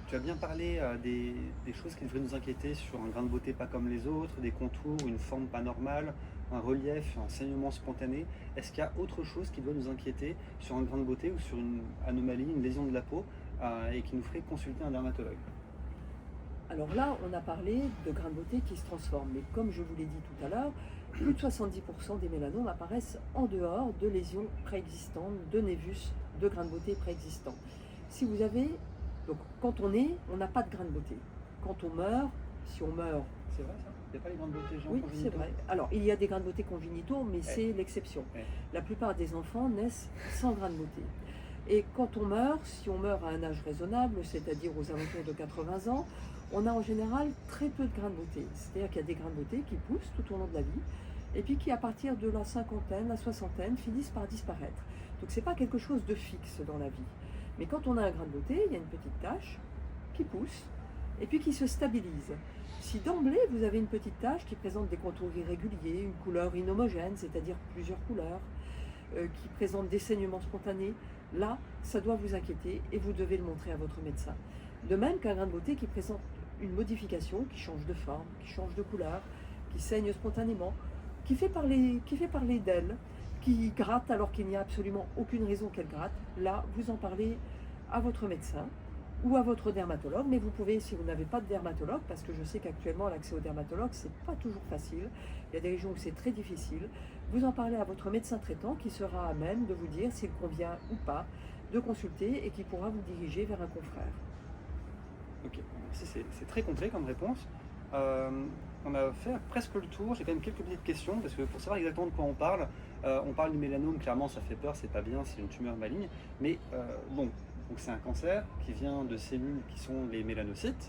Tu as bien parlé des choses qui devraient nous inquiéter sur un grain de beauté pas comme les autres, des contours, une forme pas normale, un relief, un saignement spontané. Est-ce qu'il y a autre chose qui doit nous inquiéter sur un grain de beauté ou sur une anomalie, une lésion de la peau, et qui nous ferait consulter un dermatologue? Alors là, on a parlé de grains de beauté qui se transforment, mais comme je vous l'ai dit tout à l'heure, plus de 70% des mélanomes apparaissent en dehors de lésions préexistantes, de névus, de grains de beauté préexistants. Si vous avez, donc quand on est, on n'a pas de grains de beauté. Quand on meurt, si on meurt, C'est vrai ça? Il n'y a pas les grains de beauté gens oui, c'est congénitaux? vrai. Alors, il y a des grains de beauté congénitaux, mais Ouais, c'est l'exception. ouais. La plupart des enfants naissent sans grains de beauté. Et quand on meurt, si on meurt à un âge raisonnable, c'est-à-dire aux alentours de 80 ans, on a en général très peu de grains de beauté. C'est-à-dire qu'il y a des grains de beauté qui poussent tout au long de la vie, et puis qui, à partir de la cinquantaine, la soixantaine, finissent par disparaître. Donc c'est pas quelque chose de fixe dans la vie. Mais quand on a un grain de beauté, il y a une petite tache qui pousse, et puis qui se stabilise. Si d'emblée vous avez une petite tache qui présente des contours irréguliers, une couleur inhomogène, c'est-à-dire plusieurs couleurs, qui présente des saignements spontanés, là, ça doit vous inquiéter et vous devez le montrer à votre médecin. De même qu'un grain de beauté qui présente une modification, qui change de forme, qui change de couleur, qui saigne spontanément, qui fait parler d'elle, qui gratte alors qu'il n'y a absolument aucune raison qu'elle gratte, là, vous en parlez à votre médecin ou à votre dermatologue, mais vous pouvez, si vous n'avez pas de dermatologue, parce que je sais qu'actuellement l'accès au dermatologue, c'est pas toujours facile, il y a des régions où c'est très difficile, vous en parlez à votre médecin traitant qui sera à même de vous dire s'il convient ou pas de consulter et qui pourra vous diriger vers un confrère. Ok, merci, c'est très complet comme réponse. On a fait presque le tour. J'ai quand même quelques petites questions parce que pour savoir exactement de quoi on parle du mélanome, clairement ça fait peur, c'est pas bien, c'est une tumeur maligne. Mais bon, donc c'est un cancer qui vient de cellules qui sont les mélanocytes.